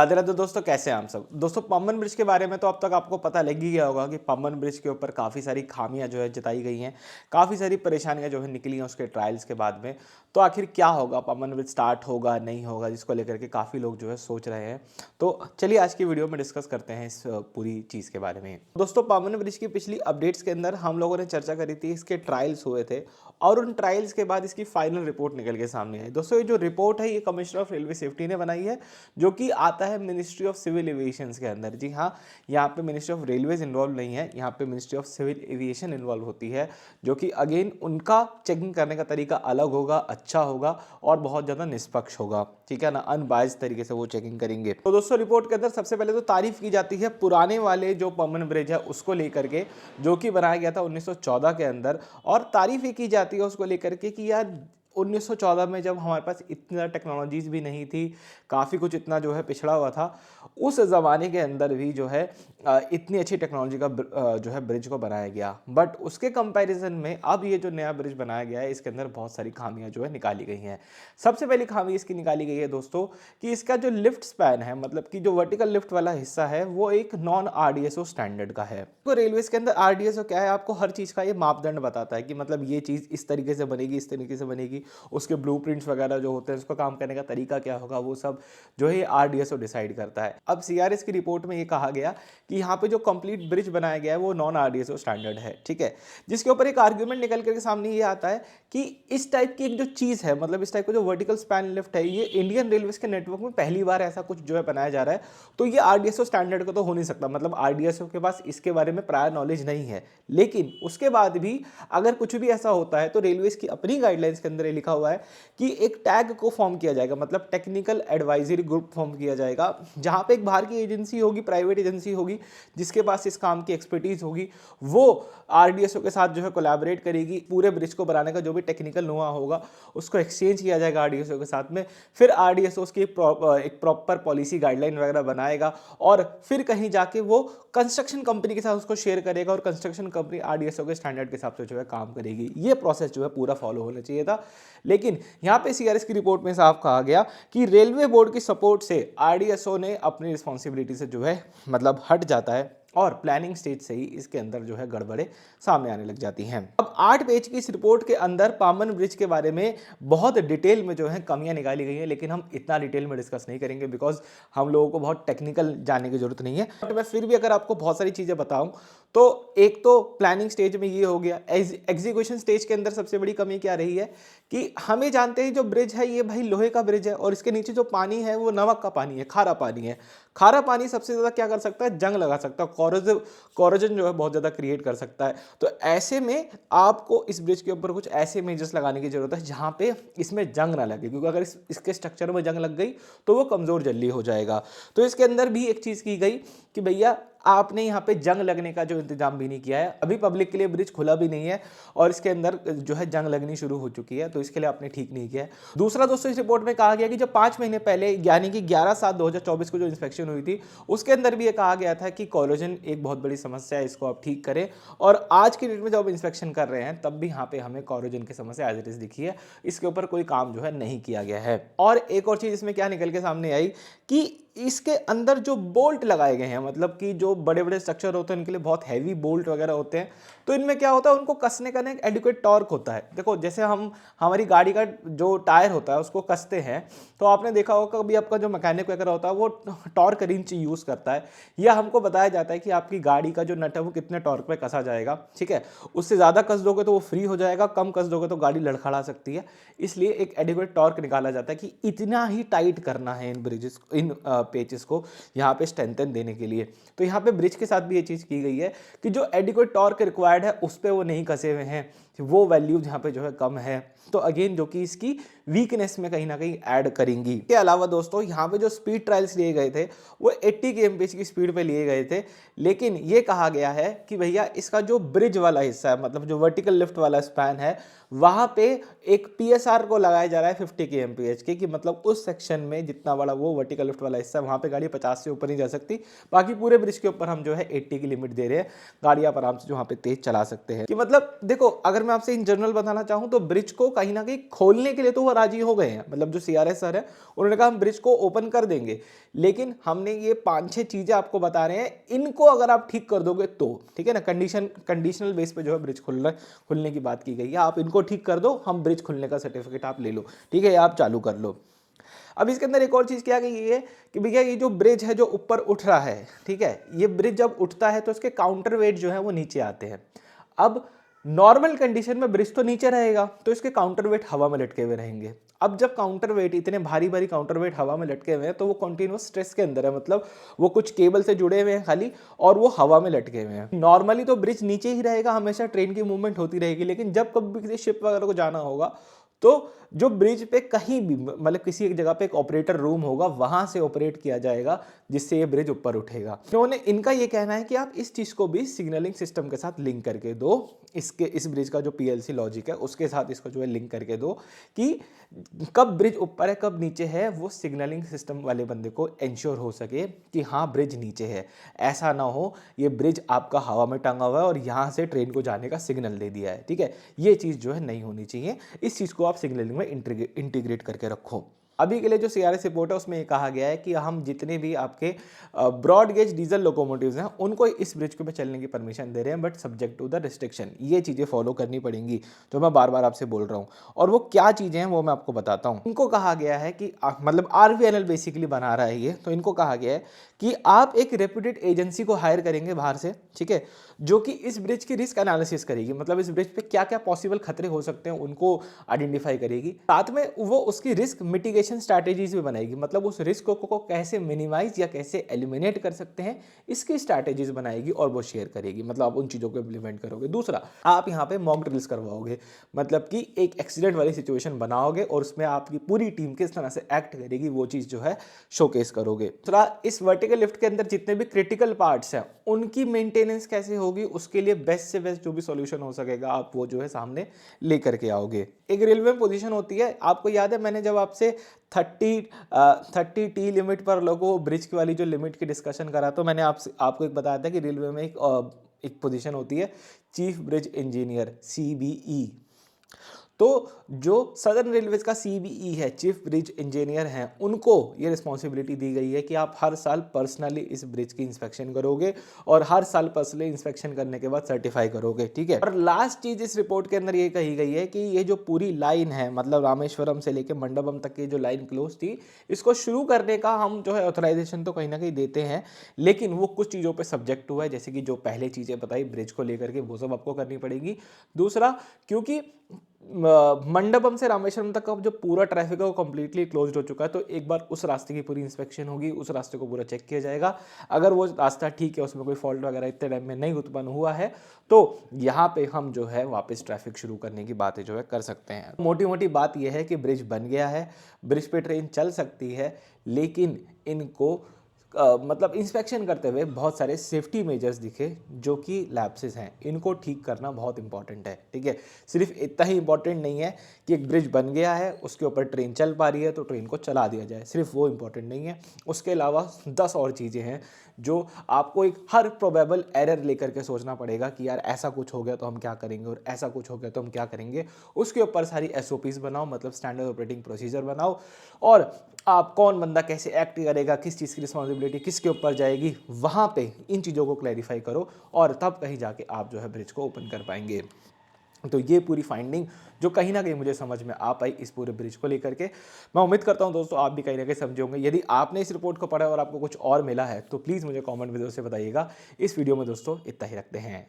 राधे राधे दोस्तों, कैसे हैं आप सब। दोस्तों, पम्बन ब्रिज के बारे में तो अब तक आपको पता लग ही गया होगा कि पम्बन ब्रिज के ऊपर काफ़ी सारी खामियां जो है जताई गई हैं, काफ़ी सारी परेशानियां जो है निकली हैं उसके ट्रायल्स के बाद में। तो आखिर क्या होगा, पम्बन ब्रिज स्टार्ट होगा नहीं होगा, जिसको लेकर के काफ़ी लोग जो है सोच रहे हैं। तो चलिए आज की वीडियो में डिस्कस करते हैं इस पूरी चीज़ के बारे में। दोस्तों, पम्बन ब्रिज की पिछली अपडेट्स के अंदर हम लोगों ने चर्चा करी थी, इसके ट्रायल्स हुए थे और उन ट्रायल्स के बाद इसकी फाइनल रिपोर्ट निकल के सामने आई। दोस्तों, ये जो रिपोर्ट है ये कमिश्नर ऑफ रेलवे सेफ्टी ने बनाई है, जो कि आता है मिनिस्ट्री ऑफ सिविल एविएशन के अंदर। जी हाँ, यहाँ पे मिनिस्ट्री ऑफ रेलवेज इन्वॉल्व नहीं है, यहाँ पे ministry of civil aviation involve होती है, जो कि अगेन उनका चेकिंग करने का तरीका अलग होगा, अच्छा होगा और बहुत ज़्यादा निष्पक्ष होगा। ठीक है ना, अनबायस्ड तरीके से वो चेकिंग करेंगे। तो दोस्तों, रिपोर्ट के अंदर सबसे पहले तो तारीफ की जाती है पुराने वाले जो पम्बन ब्रिज है उसको लेकर के, जो कि बनाया गया था 1914 के अंदर। और तारीफ ये की जाती है उसको लेकर के कि यार 1914 में जब हमारे पास इतना टेक्नोलॉजीज भी नहीं थी, काफ़ी कुछ इतना जो है पिछड़ा हुआ था, उस ज़माने के अंदर भी जो है इतनी अच्छी टेक्नोलॉजी का जो है ब्रिज को बनाया गया। बट उसके कंपैरिजन में अब ये जो नया ब्रिज बनाया गया है इसके अंदर बहुत सारी खामियां जो है निकाली गई हैं। सबसे पहली खामी इसकी निकाली गई है दोस्तों कि इसका जो लिफ्ट स्पैन है, मतलब कि जो वर्टिकल लिफ्ट वाला हिस्सा है, वो एक नॉन आरडीएसओ स्टैंडर्ड का है। तो रेलवेज के अंदर आरडीएसओ क्या है, आपको हर चीज़ का ये मापदंड बताता है कि मतलब ये चीज़ इस तरीके से बनेगी, इस तरीके से बनेगी, उसके ब्लूप्रिंट्स वगैरह जो होते हैं, उसका काम करने का तरीका क्या होगा, वो सब जो है आरडीएसओ डिसाइड करता है। अब सीआरएस की रिपोर्ट में ये कहा गया कि यहाँ पे जो कंप्लीट ब्रिज बनाया गया है वो नॉन आरडीएसओ स्टैंडर्ड है। ठीक है, जिसके ऊपर एक आर्ग्यूमेंट निकल कर सामने ये आता है कि इस टाइप की एक जो चीज़ है, मतलब इस टाइप का जो वर्टिकल स्पैन लिफ्ट है, ये इंडियन रेलवेज के नेटवर्क में पहली बार ऐसा कुछ जो है बनाया जा रहा है। तो ये आरडीएसओ स्टैंडर्ड का तो हो नहीं सकता, मतलब आरडीएसओ के पास इसके बारे में प्रायर नॉलेज नहीं है। लेकिन उसके बाद भी अगर कुछ भी ऐसा होता है तो रेलवेज की अपनी गाइडलाइंस के अंदर ये लिखा हुआ है कि एक टैग को फॉर्म किया जाएगा, मतलब टेक्निकल एडवाइजरी ग्रुप फॉर्म किया जाएगा, जहां पे एक बाहर की एजेंसी होगी, प्राइवेट एजेंसी होगी, जिसके पास इस काम की एक्सपर्टीज होगी। वो आरडीएसओ के साथ जो है कोलैबोरेट करेगी, पूरे ब्रिज को बनाने का जो भी टेक्निकल नोहा होगा उसको एक्सचेंज किया जाएगा आरडीएसओ के साथ में। फिर आरडीएसओ उसकी एक प्रॉपर पॉलिसी गाइडलाइन वगैरह बनाएगा और फिर कहीं जाके वो कंस्ट्रक्शन कंपनी के साथ उसको शेयर करेगा और कंस्ट्रक्शन कंपनी आरडीएसओ के स्टैंडर्ड के हिसाब से जो है काम करेगी। ये प्रोसेस जो है पूरा फॉलो होना चाहिए था। लेकिन यहाँ पे सीआरएस की रिपोर्ट में साफ कहा गया कि रेलवे बोर्ड की सपोर्ट से आरडीएसओ ने अपनी रिस्पॉन्सिबिलिटी से जो है मतलब हट जाता है और प्लानिंग स्टेज से ही इसके अंदर जो है गड़बड़े सामने आने लग जाती हैं। अब 8 पेज की इस रिपोर्ट के अंदर पामन ब्रिज के बारे में बहुत डिटेल में जो है कमियां निकाली गई हैं, लेकिन हम इतना डिटेल में डिस्कस नहीं करेंगे बिकॉज हम लोगों को बहुत टेक्निकल जानने की जरूरत नहीं है। बट मैं फिर भी अगर आपको बहुत सारी चीज़ें बताऊं तो एक तो प्लानिंग स्टेज में ये हो गया। एग्जीक्यूशन स्टेज के अंदर सबसे बड़ी कमी क्या रही है कि हमें जानते हैं जो ब्रिज है ये भाई लोहे का ब्रिज है और इसके नीचे जो पानी है वो नमक का पानी है, खारा पानी है। खारा पानी सबसे ज़्यादा क्या कर सकता है, जंग लगा सकता है, कोरोजन जो है बहुत ज़्यादा क्रिएट कर सकता है। तो ऐसे में आपको इस ब्रिज के ऊपर कुछ ऐसे मेजर्स लगाने की जरूरत है जहाँ पे इसमें जंग ना लगे, क्योंकि अगर इसके स्ट्रक्चर में जंग लग गई तो वो कमज़ोर जल्दी हो जाएगा। तो इसके अंदर भी एक चीज़ की गई कि भैया आपने यहाँ पे जंग लगने का जो इंतजाम भी नहीं किया है। अभी पब्लिक के लिए ब्रिज खुला भी नहीं है और इसके अंदर जो है जंग लगनी शुरू हो चुकी है, तो इसके लिए आपने ठीक नहीं किया है। दूसरा दोस्तों, इस रिपोर्ट में कहा गया कि जब 5 महीने पहले यानी कि 11/7/2024 को जो इंस्पेक्शन हुई थी उसके अंदर भी ये कहा गया था कि कोरोजन एक बहुत बड़ी समस्या है, इसको आप ठीक करें। और आज की डेट में जब इंस्पेक्शन कर रहे हैं तब भी यहाँ पे हमें कोरोजन की समस्या एज इट इज दिखी है, इसके ऊपर कोई काम जो है नहीं किया गया है। और एक और चीज़ इसमें क्या निकल के सामने आई कि इसके अंदर जो बोल्ट लगाए गए हैं, मतलब कि जो बड़े बड़े स्ट्रक्चर होते हैं उनके लिए बहुत हैवी बोल्ट वगैरह होते हैं, तो इनमें क्या होता है उनको कसने का ना एक एडिक्वेट टॉर्क होता है। देखो, जैसे हम हमारी गाड़ी का जो टायर होता है उसको कसते हैं तो आपने देखा होगा कभी आपका जो मैकेनिक वगैरह होता है वो टॉर्क रिंच यूज़ करता है, या हमको बताया जाता है कि आपकी गाड़ी का जो नट है वो कितने टॉर्क पे कसा जाएगा। ठीक है, उससे ज़्यादा कस दोगे तो वो फ्री हो जाएगा, कम कस दोगे तो गाड़ी लड़खड़ा सकती है। इसलिए एक एडिक्वेट टॉर्क निकाला जाता है कि इतना ही टाइट करना है इन ब्रिजेस, इन पेचेस को यहाँ पे स्ट्रेंथन देने के लिए। तो यहाँ पे ब्रिज के साथ भी ये चीज़ की गई है कि जो एडिक्वेट टॉर्क रिक्वायर्ड है उस पर वो नहीं कसे हुए हैं, वो वैल्यू यहाँ पे जो है कम है, तो अगेन जो कि इसकी वीकनेस में कहीं ना कहीं ऐड करेंगी। इसके अलावा दोस्तों, यहाँ पे जो स्पीड ट्रायल्स लिए गए थे वो 80 kmph की स्पीड पे लिए गए थे, लेकिन ये कहा गया है कि भैया इसका जो ब्रिज वाला हिस्सा है, मतलब जो वर्टिकल लिफ्ट वाला स्पैन है, वहां पे एक पीएसआर को लगाया जा रहा है 50 kmph की, कि मतलब उस सेक्शन में जितना बड़ा वो वर्टिकल लिफ्ट वाला हिस्सा है वहां पे गाड़ी 50 से ऊपर नहीं जा सकती। बाकी पूरे ब्रिज के ऊपर हम जो है 80 की लिमिट दे रहे हैं, गाड़ी आप आराम से जो वहां पे तेज चला सकते हैं। कि मतलब देखो, अगर मैं आपसे इन जनरल बताना चाहूँ तो ब्रिज को कहीं ना कहीं खोलने के लिए तो वो राजी हो गए हैं, मतलब जो सीआरएस सर है उन्होंने कहा हम ब्रिज को ओपन कर देंगे, लेकिन हमने ये 5-6 चीज़ें आपको बता रहे हैं, इनको अगर आप ठीक कर दोगे तो ठीक है ना। कंडीशनल बेस पे जो है ब्रिज खुलने की बात की गई है, आप इनको ठीक कर दो, हम ब्रिज खुलने का सर्टिफिकेट आप ले लो, ठीक है, आप चालू कर लो। अब इसके अंदर एक और चीज़ क्या गई है कि भैया ये जो ब्रिज है जो ऊपर उठ रहा है, ठीक है, ये ब्रिज जब उठता है तो इसके काउंटर वेट जो है वो नीचे आते हैं। अब नॉर्मल कंडीशन में ब्रिज तो नीचे रहेगा तो इसके काउंटर वेट हवा में लटके हुए रहेंगे। अब जब काउंटर वेट, इतने भारी भारी काउंटर वेट हवा में लटके हुए हैं तो वो कंटिन्यूअस स्ट्रेस के अंदर है, मतलब वो कुछ केबल से जुड़े हुए हैं खाली और वो हवा में लटके हुए हैं। नॉर्मली तो ब्रिज नीचे ही रहेगा, हमेशा ट्रेन की मूवमेंट होती रहेगी, लेकिन जब कभी किसी शिप वगैरह को जाना होगा तो जो ब्रिज पे कहीं भी, मतलब किसी एक जगह पे एक ऑपरेटर रूम होगा, वहां से ऑपरेट किया जाएगा जिससे ये ब्रिज ऊपर उठेगा। इनका ये कहना है कि आप इस चीज को भी सिग्नलिंग सिस्टम के साथ लिंक करके दो, इस ब्रिज का जो पीएलसी लॉजिक है उसके साथ इसको जो है लिंक करके दो कि कब ब्रिज ऊपर है कब नीचे है, वो सिग्नलिंग सिस्टम वाले बंदे को इंश्योर हो सके कि हाँ ब्रिज नीचे है। ऐसा ना हो ये ब्रिज आपका हवा में टंगा हुआ है और यहाँ से ट्रेन को जाने का सिग्नल दे दिया है, ठीक है, ये चीज़ जो है नहीं होनी चाहिए। इस चीज़ को आप सिग्नलिंग में इंटीग्रेट करके रखो। अभी के लिए जो सीआरएस रिपोर्ट है उसमें ये कहा गया है कि हम जितने भी आपके ब्रॉड गेज डीजल लोकोमोटिव्स हैं उनको इस ब्रिज के पे चलने की परमिशन दे रहे हैं, but subject to the restriction. ये चीज़ें फॉलो करनी पड़ेंगी, तो मैं बार बार आपसे बोल रहा हूँ। और वो क्या चीज़ें हैं वो मैं आपको बताता हूँ। इनको कहा गया है कि मतलब आरवीएनएल बेसिकली बना रहा है ये, तो इनको कहा गया है कि आप एक रेप्यूटेड एजेंसी को हायर करेंगे बाहर से, ठीक है, जो कि इस ब्रिज की रिस्क एनालिसिस करेगी, मतलब इस ब्रिज पे क्या क्या पॉसिबल खतरे हो सकते हैं उनको आइडेंटिफाई करेगी, साथ में वो उसकी रिस्क मिटिगेशन स्ट्रैटेजीज भी बनाएगी, मतलब उस रिस्क को कैसे मिनिमाइज या कैसे एलिमिनेट कर सकते हैं इसकी स्ट्रैटेजीज बनाएगी और वो शेयर करेगी, मतलब आप उन चीज़ों को इम्प्लीमेंट करोगे। दूसरा, आप यहाँ पे मॉक ड्रिल्स करवाओगे, मतलब कि एक एक्सीडेंट वाली सिचुएशन बनाओगे और उसमें आपकी पूरी टीम किस तरह से एक्ट करेगी वो चीज़ जो है शोकेस करोगे। दूसरा, इस वर्टिकल लिफ्ट के अंदर जितने भी क्रिटिकल पार्ट्स हैं उनकी मेंटेनेंस कैसे होगी, उसके लिए बेस्ट से बेस्ट जो भी सॉल्यूशन हो सकेगा आप वो जो है सामने लेकर के आओगे। एक रेलवे पोजीशन होती है, आपको याद है मैंने जब आपसे 30 टी लिमिट पर लोगों ब्रिज की वाली जो लिमिट की डिस्कशन करा, तो मैंने आपको एक बताया था कि रेलवे में एक पोजीशन होती है चीफ ब्रिज इंजीनियर, CBE। तो जो सदर्न रेलवेज का CBE है, चीफ ब्रिज इंजीनियर हैं, उनको ये रिस्पॉन्सिबिलिटी दी गई है कि आप हर साल पर्सनली इस ब्रिज की इंस्पेक्शन करोगे और हर साल पर्सनली इंस्पेक्शन करने के बाद सर्टिफाई करोगे, ठीक है। और लास्ट चीज इस रिपोर्ट के अंदर ये कही गई है कि ये जो पूरी लाइन है, मतलब रामेश्वरम से लेकर मंडपम तक की जो लाइन क्लोज थी, इसको शुरू करने का हम जो है ऑथराइजेशन तो कहीं ना कहीं देते हैं, लेकिन वो कुछ चीज़ों पे सब्जेक्ट हुआ है, जैसे कि जो पहले चीज़ें बताई ब्रिज को लेकर के वो सब आपको करनी पड़ेगी। दूसरा, क्योंकि मंडपम से रामेश्वरम तक का जो पूरा ट्रैफिक है वो कम्प्लीटली क्लोज्ड हो चुका है, तो एक बार उस रास्ते की पूरी इंस्पेक्शन होगी, उस रास्ते को पूरा चेक किया जाएगा। अगर वो रास्ता ठीक है, उसमें कोई फॉल्ट वगैरह इतने टाइम में नहीं उत्पन्न हुआ है, तो यहाँ पे हम जो है वापस ट्रैफिक शुरू करने की बातें जो है कर सकते हैं। मोटी मोटी बात यह है कि ब्रिज बन गया है, ब्रिज पे ट्रेन चल सकती है, लेकिन इनको मतलब इंस्पेक्शन करते हुए बहुत सारे सेफ्टी मेजर्स दिखे जो कि लैप्सेस हैं, इनको ठीक करना बहुत इंपॉर्टेंट है, ठीक है। सिर्फ इतना ही इंपॉर्टेंट नहीं है कि एक ब्रिज बन गया है उसके ऊपर ट्रेन चल पा रही है तो ट्रेन को चला दिया जाए, सिर्फ वो इंपॉर्टेंट नहीं है, उसके अलावा 10 और चीज़ें हैं जो आपको एक हर प्रोबेबल एरर लेकर के सोचना पड़ेगा कि यार ऐसा कुछ हो गया तो हम क्या करेंगे और ऐसा कुछ हो गया तो हम क्या करेंगे। उसके ऊपर सारी SOPs बनाओ, मतलब स्टैंडर्ड ऑपरेटिंग प्रोसीजर बनाओ, और आप कौन बंदा कैसे एक्ट करेगा, किस चीज़ की रिस्पॉन्सिबिलिटी किसके ऊपर जाएगी, वहाँ पे इन चीज़ों को क्लैरिफाई करो और तब कहीं जाके आप जो है ब्रिज को ओपन कर पाएंगे। तो ये पूरी फाइंडिंग जो कहीं ना कहीं मुझे समझ में आ पाई इस पूरे ब्रिज को लेकर के, मैं उम्मीद करता हूँ दोस्तों आप भी कहीं ना कहीं समझे होंगे। यदि आपने इस रिपोर्ट को पढ़ा और आपको कुछ और मिला है तो प्लीज़ मुझे कमेंट में से बताइएगा। इस वीडियो में दोस्तों इतना ही रखते हैं।